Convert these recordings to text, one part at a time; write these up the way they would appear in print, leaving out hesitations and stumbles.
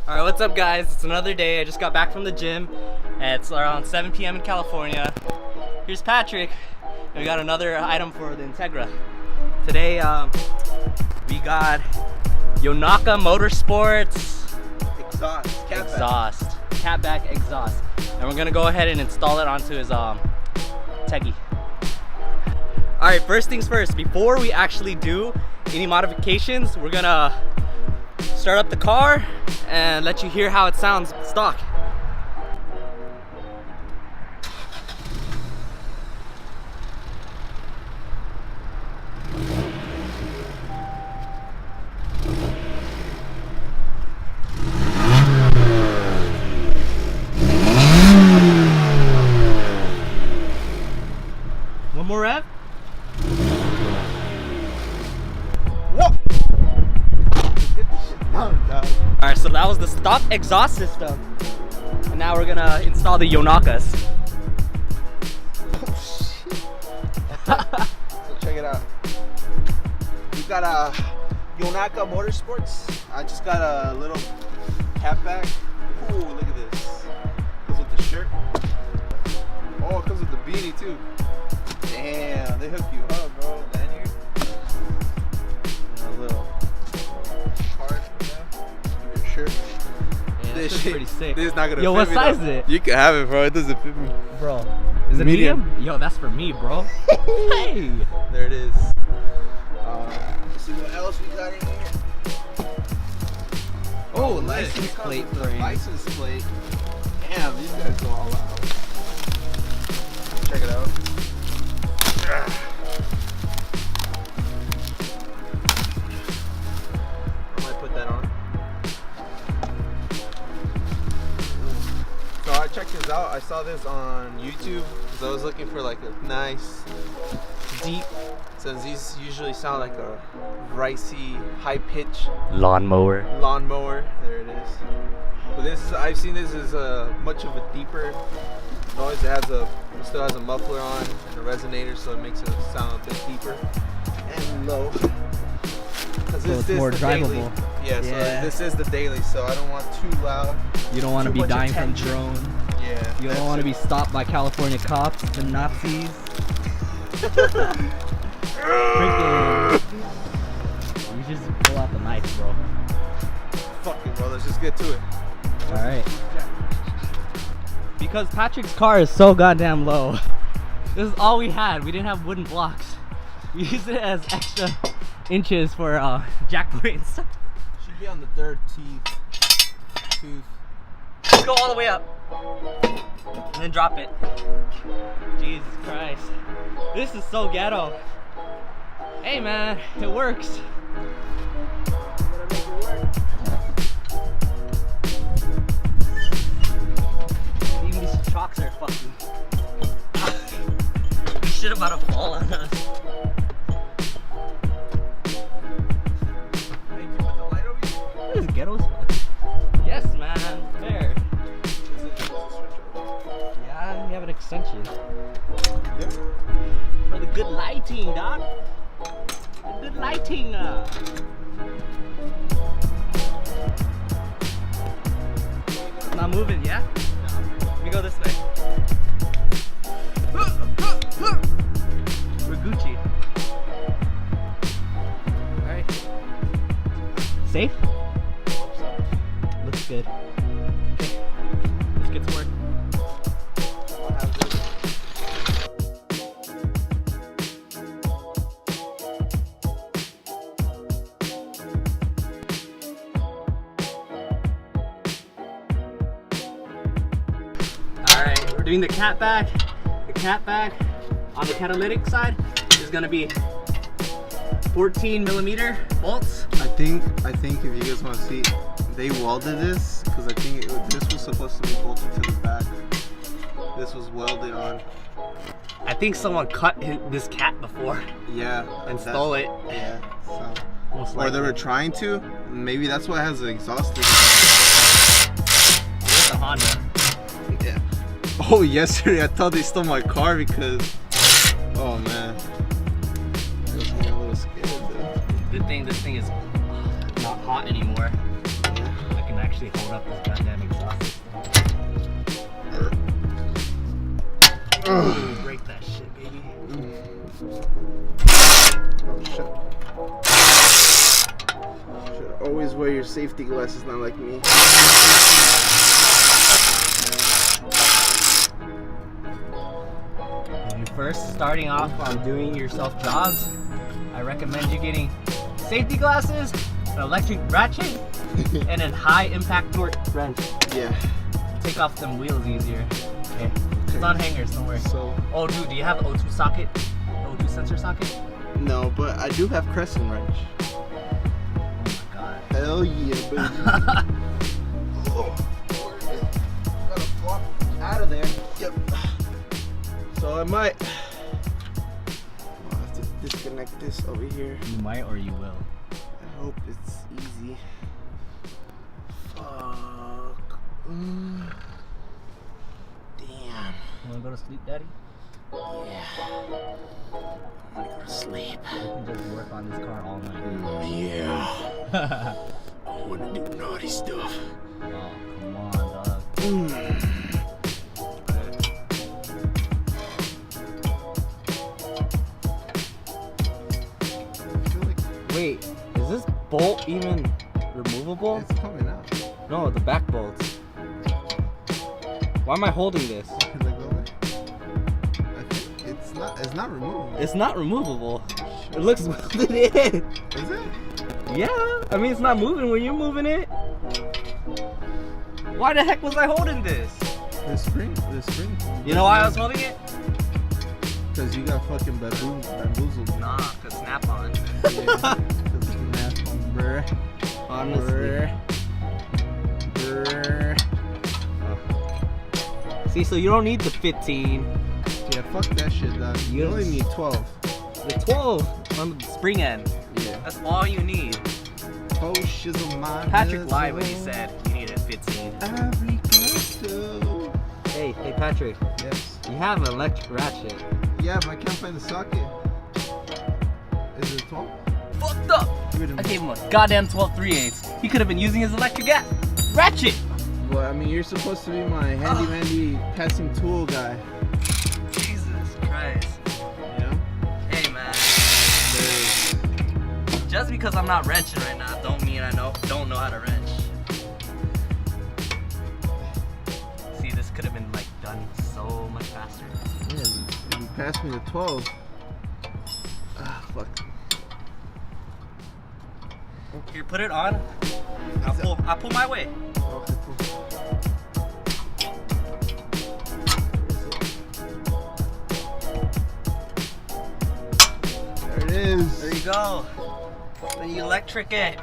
Alright, what's up guys? It's another day. I just got back from the gym. It's around 7 p.m. in California. Here's Patrick. We got another item for the Integra. Today, we got Yonaka Motorsports exhaust. Catback exhaust. And we're gonna go ahead and install it onto his Teggy. Alright, first things first. Before we actually do any modifications, we're gonna start up the car and let you hear how it sounds stock. One more rev. Alright, so that was the stock exhaust system. And now we're gonna install the Yonakas. Oh shit. So check it out. We got a Yonaka Motorsports. I just got a little catback. Ooh, look at this. Comes with the shirt. Oh, it comes with the beanie too. Damn, they hook you up, bro. Lanyard. And a little card for that. Your shirt. Yeah, this is pretty sick. This is not gonna Yo, fit what me size though. is it? You can have it, bro. It doesn't fit me. Bro, is it medium? Yo, that's for me, bro. Hey! There it is. Let's see what else we got in here. Oh, license plate the frame. license plate. Damn, these guys go all out. Check it out. I might put that on. So I checked this out. I saw this on YouTube because I was looking for like a nice, deep, since these usually sound like a ricey, high pitch Lawnmower. There it is. But this is, I've seen this as much of a deeper noise. It still has a muffler on and a resonator, so it makes it sound a bit deeper and low. Because So it's more drivable. Yeah, so this is the daily, so I don't want too loud. You don't want to be much dying attention. from drone. Yeah. You don't want to be stopped by California cops, the Nazis. Freaking. You just pull out the knife, bro. Fuck it, bro. Let's just get to it. Alright. Because Patrick's car is so goddamn low. This is all we had. We didn't have wooden blocks. We used it as extra inches for jack points. Should be on the third tooth. Let's go all the way up. And then drop it. Jesus Christ. This is so ghetto. Hey man, it works. Even these chalks are fucking. This shit about to fall on us. What is ghetto as fuck? Yes, man. There. Yeah, we have an extension. Yeah. For the good lighting, dog. The good lighting. It's not moving, yeah? Let me go this way. We're Gucci. Alright. Safe? Looks good. Okay. Let's get to work. I'll have this. Alright, we're doing the catback. The catback on the catalytic side is gonna be 14mm bolts. I think if you guys want to see, they welded this because I think this was supposed to be bolted to the back. This was welded on. I think someone cut this cat before Yeah. and stole it. Yeah. So. Most Or they likely. were trying to. Maybe that's why it has the exhaust. It's a Honda. Yeah. Oh, yesterday I thought they stole my car because. Oh man. I was getting a little scared though. Good thing this thing is not hot anymore. Yeah. I can actually hold up this goddamn exhaust. Break that shit, baby. Oh shit. Should always wear your safety glasses, not like me. When you're first starting off on doing your self jobs, I recommend you getting safety glasses, an electric ratchet, and a high impact torque wrench. Yeah. Take off them wheels easier. Okay. It's on hangers, don't worry. So. Oh, dude, do you have O2 socket? O2 sensor socket? No, but I do have crescent wrench. Oh my god. Hell yeah, baby. Oh, gotta flop out of there. Yep. So I might. I'll have to disconnect this over here. You might or you will. I hope it's easy. Fuck. Damn. You wanna go to sleep, Daddy? Yeah. I wanna go to sleep. You can just work on this car all night. Yeah. I wanna do naughty stuff. Oh, come on, dog. Wait, is this bolt even removable? It's coming out. No, the back bolts. Why am I holding this? Because I go away. I think it's not removable. It's not removable. It looks welded in. Is it? Yeah, I mean it's not moving when you're moving it. Why the heck was I holding this? The spring. You know why I was holding it? Because you got fucking bamboozled. Nah, cause snap on. Yeah. Snap on, bruh. Honestly. Brr. See, so you don't need the 15. Yeah, fuck that shit, dog. You only need 12. The 12 on the spring end. Yeah. That's all you need. Oh, shizzle my Patrick lied when he said you needed 15. Arigato. Hey Patrick. Yes. You have an electric ratchet. Yeah, but I can't find the socket. Is it 12? Fucked up. I gave him a goddamn 12 3/8. He could have been using his electric ratchet. Well, I mean, you're supposed to be my handy passing tool guy. Jesus Christ. You know? Hey man. Just because I'm not wrenching right now don't mean I don't know how to wrench. See, this could have been like done so much faster. Yeah, you passed me the 12. Ah, fuck. Here, put it on. I'll pull my way. Okay, cool. There it is. There you go. Then you electric it.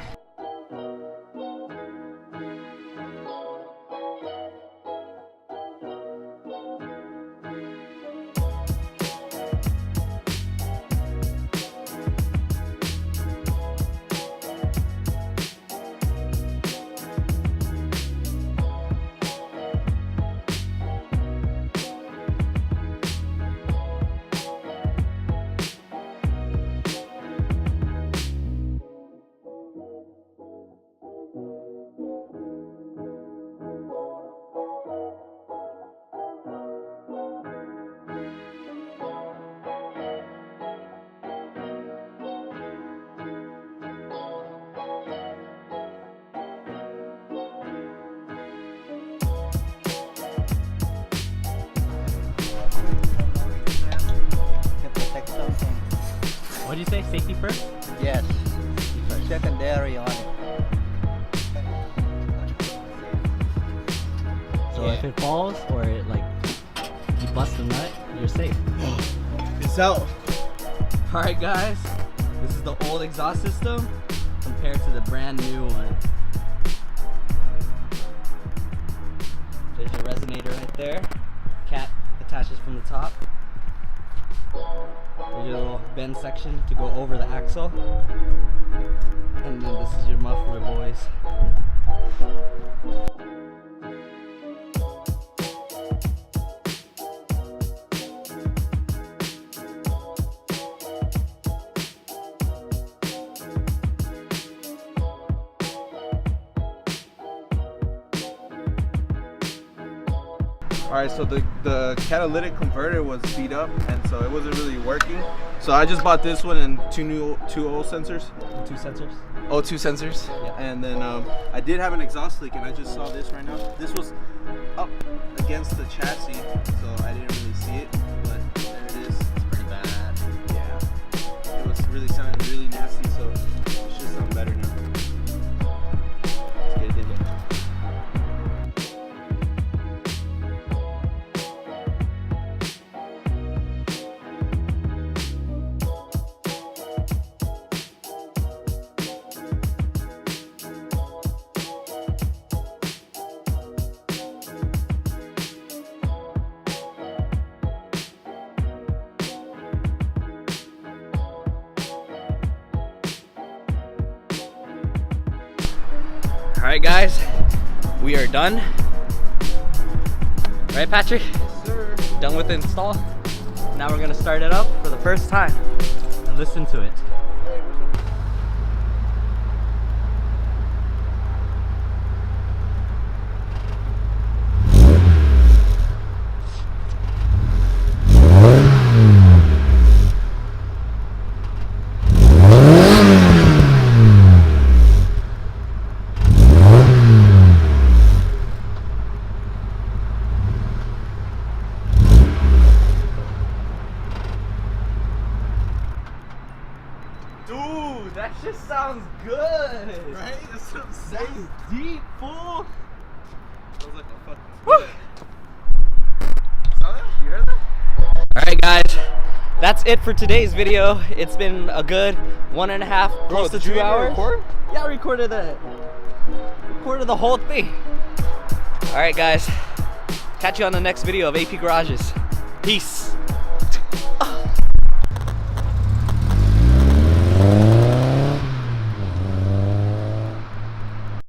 What did you say? Safety first? Yes. Secondary on it. So Yeah. if it falls or it like you bust a nut, you're safe. It's out. Alright guys, this is the old exhaust system compared to the brand new one. There's your resonator right there. Cap attaches from the top. There's your little bend section to go over the axle. And then this is your muffler, boys. All right, so the catalytic converter was beat up, and so it wasn't really working. So I just bought this one and two old sensors. Two sensors. Oh, two sensors. Yeah. And then I did have an exhaust leak, and I just saw this right now. This was up against the chassis, so I didn't really see it, but there it is. It's pretty bad. Yeah. It was really sounding really nasty, so it should sound better now. Let's get it in there. All right, guys, we are done. Right, Patrick? Yes, sir. Done with the install. Now we're gonna start it up for the first time and listen to it. Dude, that just sounds good. Right? That's what I'm That's saying. deep, fool. That was like a fucking. Woo. Saw that? You heard that? All right, guys, that's it for today's video. It's been a good 1.5, close to 2 hours. Record? Yeah, I recorded the whole thing. All right, guys, catch you on the next video of AP Garages. Peace.